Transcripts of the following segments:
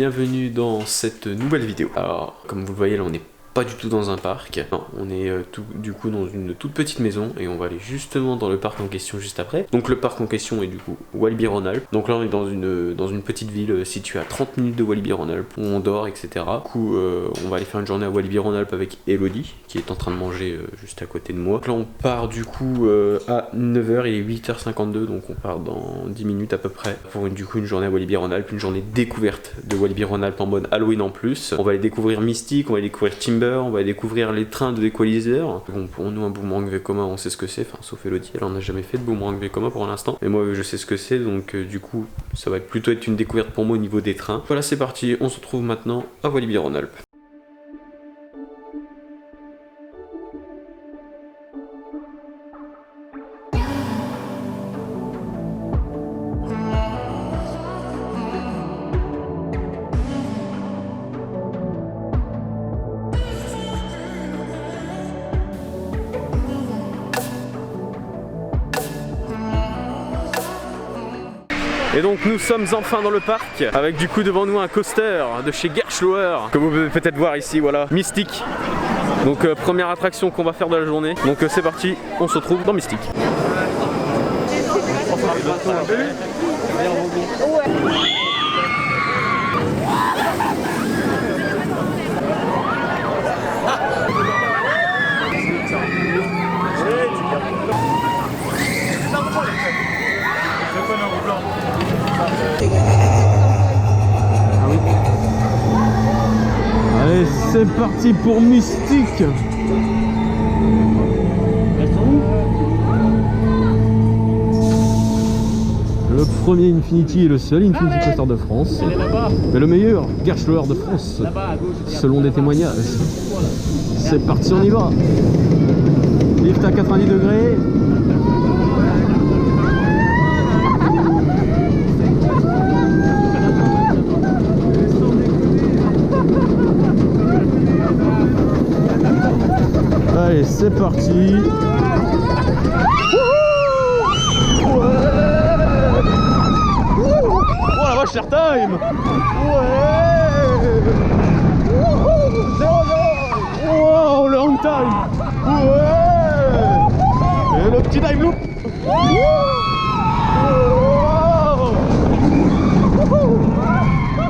bienvenue dans cette nouvelle vidéo. Alors, comme vous le voyez là, on n'est pas du tout dans un parc. Non, on est du coup dans une toute petite maison et on va aller justement dans le parc en question juste après. Donc le parc en question est du coup Walibi-Rhône-Alpes. Donc là on est dans une petite ville située à 30 minutes de Walibi-Rhône-Alpes où on dort, etc. Du coup on va aller faire une journée à Walibi-Rhône-Alpes avec Elodie qui est en train de manger juste à côté de moi. Donc là on part du coup à 9h, il est 8h52 donc on part dans 10 minutes à peu près pour une journée à Walibi-Rhône-Alpes, une journée découverte de Walibi-Rhône-Alpes en mode Halloween en plus. On va aller découvrir Mystique, on va aller découvrir Timber, on va découvrir les trains de Equalizer. Bon, pour nous un boomerang Vekoma on sait ce que c'est, enfin sauf Elodie, elle en a jamais fait de boomerang Vekoma pour l'instant, mais moi je sais ce que c'est, donc du coup ça va plutôt être une découverte pour moi au niveau des trains. Voilà, c'est parti, on se retrouve maintenant à Walibi-Rhône-Alpes. Et donc nous sommes enfin dans le parc avec du coup devant nous un coaster de chez Gerstlauer que vous pouvez peut-être voir ici, voilà, Mystique. Donc première attraction qu'on va faire de la journée. Donc c'est parti, on se retrouve dans Mystique. Allez, c'est parti pour Mystique. Le premier Infinity et le seul Infinity Coaster de France. Mais le meilleur Gerstlauer de France, selon des témoignages. C'est parti, on y va. Lift à 90 degrés. Allez, c'est parti. Oh la vache, share time. Ouais. Oh, le hang time. Ouais. Et le petit dive loop.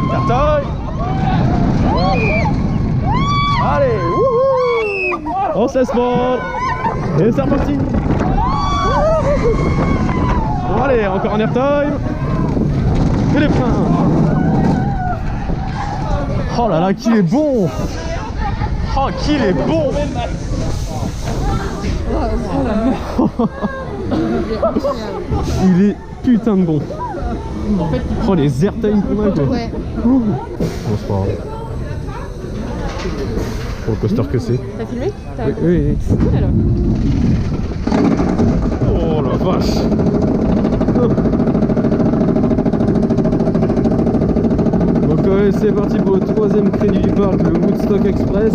Share time. Allez. On s'espoir. Et c'est reparti. Bon, allez, encore un airtime. Et les freins. Oh là là, qu'il est bon. Oh, qu'il est bon. Il est putain de bon. Oh, les airtimes qu'on a quoi. Ouais. Bon, c'est pas grave. Pour le coaster que c'est. T'as filmé? Oui, oui. Cool alors. Oh la vache. Donc c'est parti pour le troisième crédit du parc, le Woodstock Express.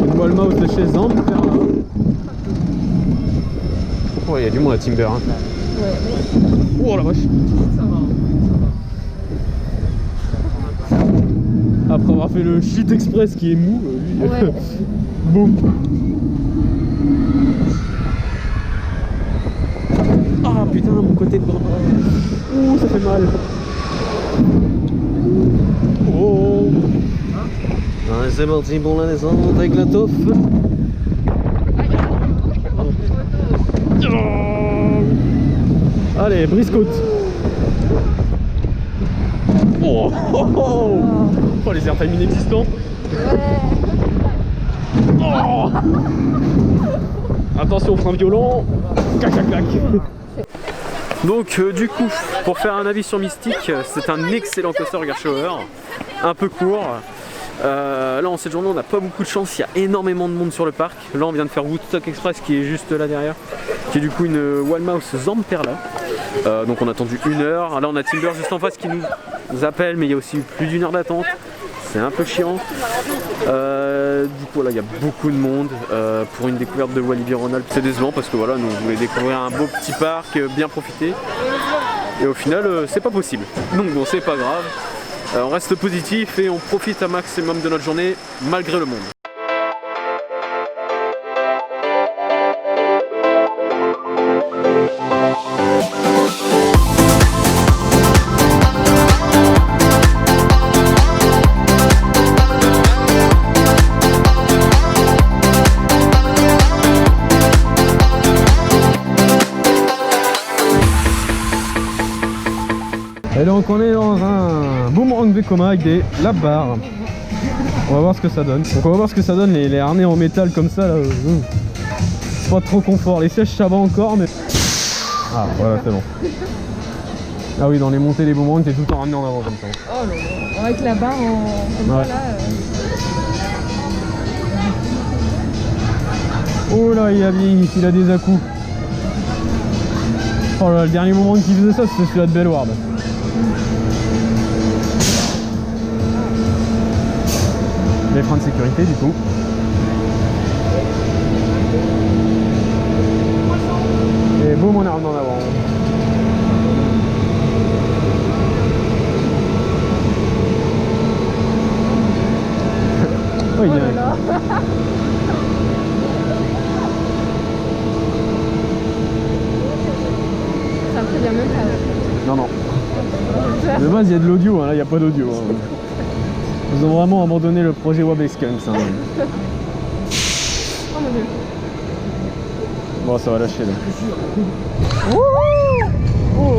Une wall mouse de chez Zamp. Oh, il y a du monde à Timber. Hein. Ouais. Oh la vache. Après avoir fait le Shit Express qui est mou, lui, ouais. Boum. Ah putain, mon côté de bras. Ouh, ça fait mal. Oh. Allez, c'est parti pour la descente avec la toffe. Allez, briscote. Oh, oh, oh. Oh, les airtimes inexistants. Oh. Attention, frein violent. Clac, clac, clac. Donc du coup, pour faire un avis sur Mystique, c'est un excellent coaster Gerstlauer, un peu court. Là en cette journée on n'a pas beaucoup de chance, il y a énormément de monde sur le parc. Là on vient de faire Woodstock Express qui est juste là derrière, qui est du coup une One Mouse Zamperla. Donc on a attendu 1 heure. Là on a Timber juste en face qui nous appelle, mais il y a aussi plus d'1 heure d'attente. C'est un peu chiant. Du coup là il y a beaucoup de monde pour une découverte de Walibi-Rhône-Alpes. C'est décevant parce que voilà, nous on voulait découvrir un beau petit parc, bien profiter. Et au final c'est pas possible. Donc bon, c'est pas grave. On reste positif et on profite un maximum de notre journée malgré le monde. Et donc on est dans un boomerang Vekoma avec des lap bars. On va voir ce que ça donne. Donc on va voir ce que ça donne les harnais en métal comme ça là. C'est pas trop confort. Les sièges ça va encore mais... Ah voilà c'est bon. Ah oui dans les montées des boomerangs t'es tout le temps ramené en avant comme ça. Oh non, non. Avec la barre en... comme Ouais. ça là. Oh là il a des à-coups. Oh là le dernier boomerang qui faisait ça c'était celui-là de Bellward. Les freins de sécurité du coup. Et boum on est revenu en avant. Oh, il y a... Oh là là. Ça me prévient même pas. Non non. De base il y a de l'audio, hein. Là il n'y a pas d'audio. Hein. Ils ont vraiment abandonné le projet Wabexkunks. Hein. Oh mon dieu. Bon ça va lâcher là. Oh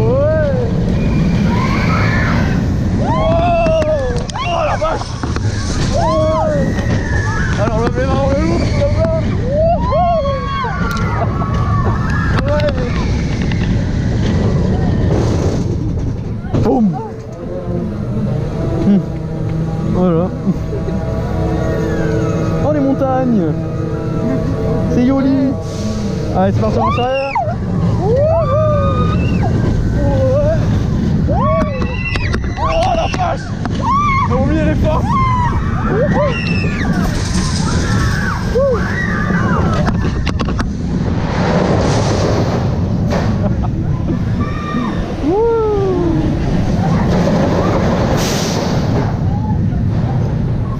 la vache! Alors le vélo, le loup, Boum. Voilà. Oh les montagnes. C'est Yoli. Allez c'est parti en marche arrière. oh la vache! J'ai oublié les forces!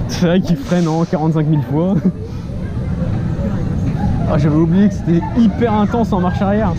C'est vrai qu'il freine en 45 000 fois. Ah j'avais oublié que c'était hyper intense en marche arrière.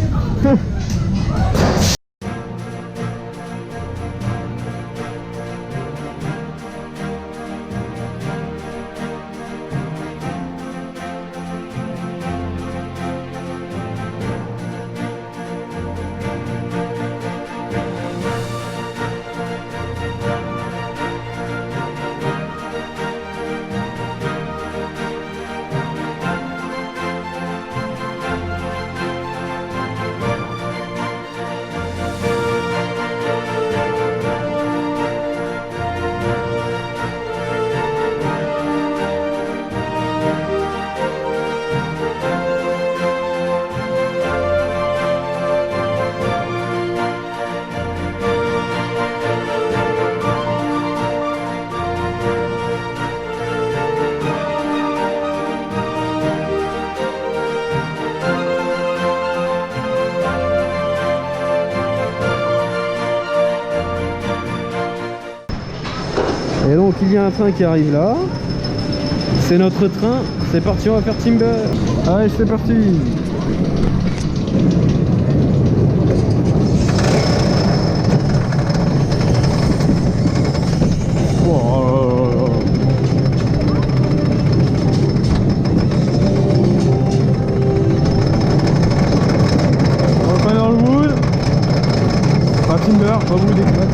Et donc il y a un train qui arrive là. C'est notre train. C'est parti, on va faire Timber. Allez, c'est parti. Wow. On va dans le wood. Pas Timber, pas wood express.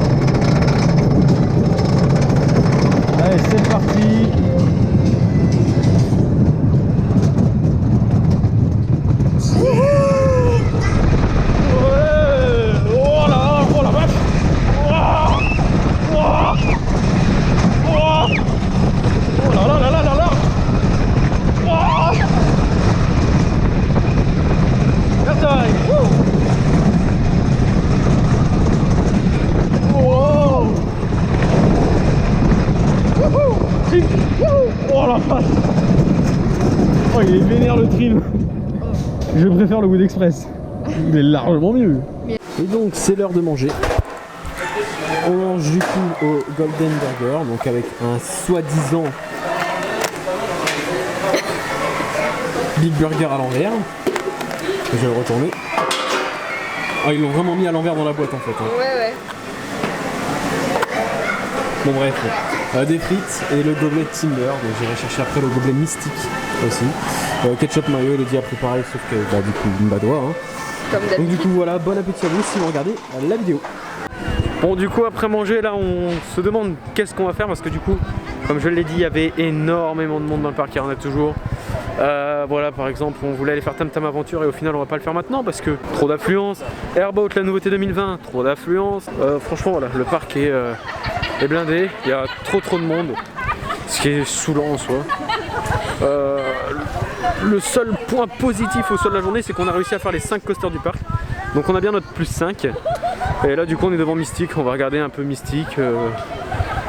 Allez, c'est parti. Oh la vache. Oh il est vénère le trim. Je préfère le Wood Express. Il est largement mieux. Et donc c'est l'heure de manger. On mange du coup au Golden Burger, donc avec un soi-disant Big Burger à l'envers. Je vais le retourner. Ah, ils l'ont vraiment mis à l'envers dans la boîte en fait. Hein. Ouais. Bon bref, des frites et le gobelet Timber, donc j'irai chercher après le gobelet Mystique aussi. Ketchup mayo, Elodie a préparé, sauf que bah, du coup une badoie. Hein. Comme d'habitude. Donc du coup voilà, bon appétit à vous si vous regardez la vidéo. Bon, du coup après manger là on se demande qu'est-ce qu'on va faire parce que du coup comme je l'ai dit il y avait énormément de monde dans le parc, il y en a toujours. Voilà, par exemple on voulait aller faire Tam Tam Aventure et au final on va pas le faire maintenant parce que trop d'affluence. Airboat la nouveauté 2020, trop d'affluence. Franchement voilà, le parc est blindé, il y a trop de monde, ce qui est saoulant en soi. Le seul point positif au sol de la journée c'est qu'on a réussi à faire les 5 coasters du parc, donc on a bien notre plus 5. Et là du coup on est devant Mystique, on va regarder un peu Mystique,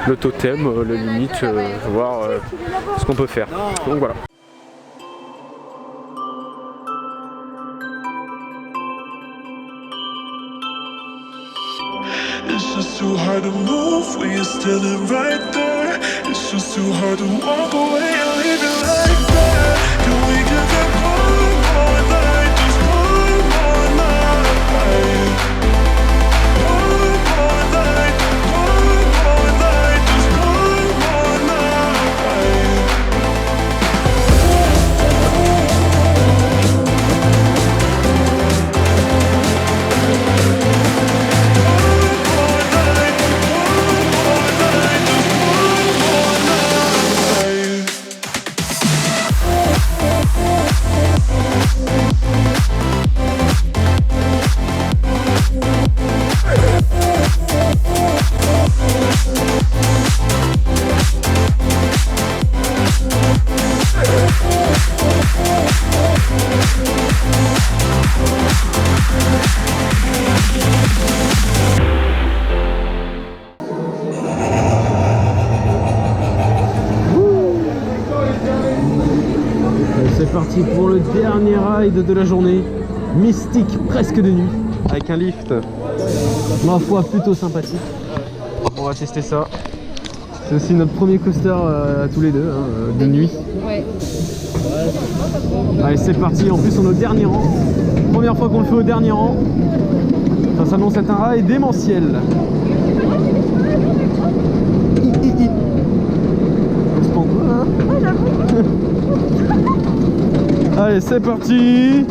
le totem, la limite, voir ce qu'on peut faire. Donc voilà. It's just too hard to move when you're standing right there. It's just too hard to walk away and leave it like that. Can we give it one more night? Just one more night. One more night. One more night. Just one more night. C'est parti pour le dernier ride de la journée, Mystique presque de nuit, avec un lift, ma foi plutôt sympathique. On va tester ça. C'est aussi notre premier coaster tous les deux, hein, de nuit. Ouais. Allez c'est parti, en plus on est au dernier rang. Première fois qu'on le fait au dernier rang. Ça s'annonce être un ride démentiel. On se prend quoi hein? Ouais, j'avoue. Allez c'est parti.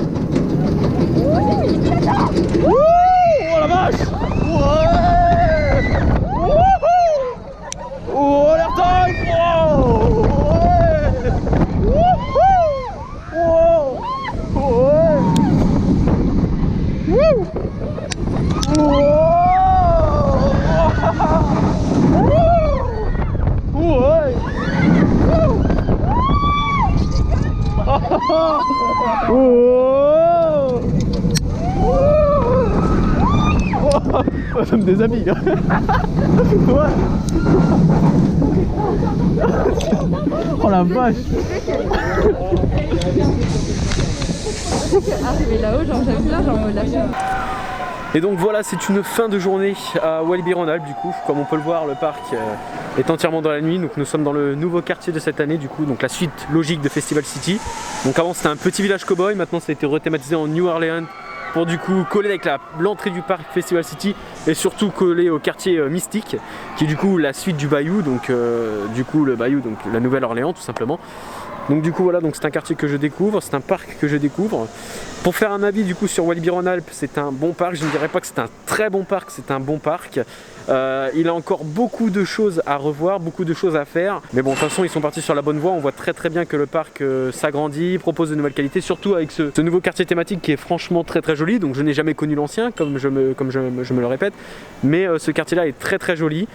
Wouh, oh la vache. Ouais. Wouhou. Oh l'air time. Oh. Ouais. Wouhou. Oh. Ouais. Wouh. Wouh. Ouais. Oh. Oh, ça me déshabille. Ouais. Oh la vache. Arrivé là-haut, genre j'aime bien, genre me lâcher. Et donc voilà, c'est une fin de journée à Walibi-Rhône-Alpes du coup. Comme on peut le voir, le parc est entièrement dans la nuit. Donc nous sommes dans le nouveau quartier de cette année du coup, donc la suite logique de Festival City. Donc avant c'était un petit village cow-boy, maintenant ça a été rethématisé en New Orleans pour du coup coller avec l'entrée du parc Festival City et surtout coller au quartier Mystique qui est du coup la suite du Bayou, donc du coup le Bayou, donc la Nouvelle-Orléans tout simplement. Donc du coup voilà, donc c'est un quartier que je découvre, c'est un parc que je découvre. Pour faire un avis du coup sur Walibi-Rhône-Alpes, c'est un bon parc, je ne dirais pas que c'est un très bon parc, c'est un bon parc. Il a encore beaucoup de choses à revoir, beaucoup de choses à faire. Mais bon, de toute façon, ils sont partis sur la bonne voie. On voit très bien que le parc s'agrandit, propose de nouvelles qualités, surtout avec ce nouveau quartier thématique qui est franchement très joli. Donc je n'ai jamais connu l'ancien, comme je me le répète. Mais ce quartier-là est très joli.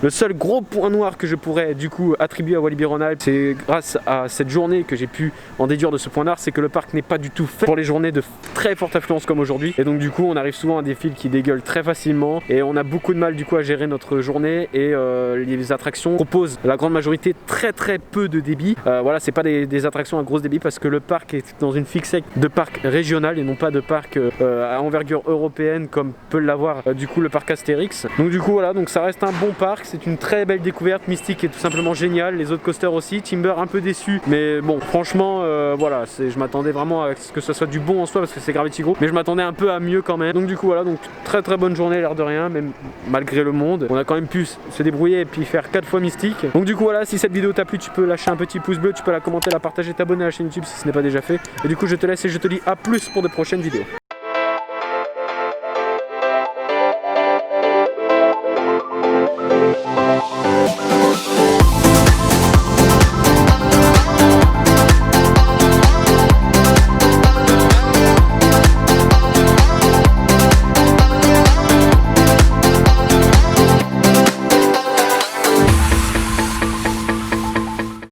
Le seul gros point noir que je pourrais du coup attribuer à Walibi Rhône-Alpes, c'est grâce à cette journée que j'ai pu en déduire de ce point noir, c'est que le parc n'est pas du tout fait pour les journées de très forte affluence comme aujourd'hui. Et donc du coup on arrive souvent à des files qui dégueulent très facilement et on a beaucoup de mal du coup à gérer notre journée et les attractions proposent la grande majorité très peu de débit. Voilà, c'est pas des attractions à gros débit parce que le parc est dans une fixette de parc régional et non pas de parc à envergure européenne comme peut l'avoir du coup le parc Astérix. Donc du coup voilà, donc ça reste un bon parc, c'est une très belle découverte. Mystique est tout simplement génial, les autres coasters aussi. Timber un peu déçu, mais bon franchement voilà, je m'attendais vraiment à ce que ce soit du bon en soi parce que c'est Gravity Group, mais je m'attendais un peu à mieux quand même. Donc du coup voilà, donc très bonne journée l'air de rien, même malgré le monde. On a quand même pu se débrouiller et puis faire 4 fois Mystique. Donc du coup voilà, si cette vidéo t'a plu, tu peux lâcher un petit pouce bleu, tu peux la commenter, la partager, t'abonner à la chaîne YouTube si ce n'est pas déjà fait. Et du coup je te laisse et je te dis à plus pour de prochaines vidéos.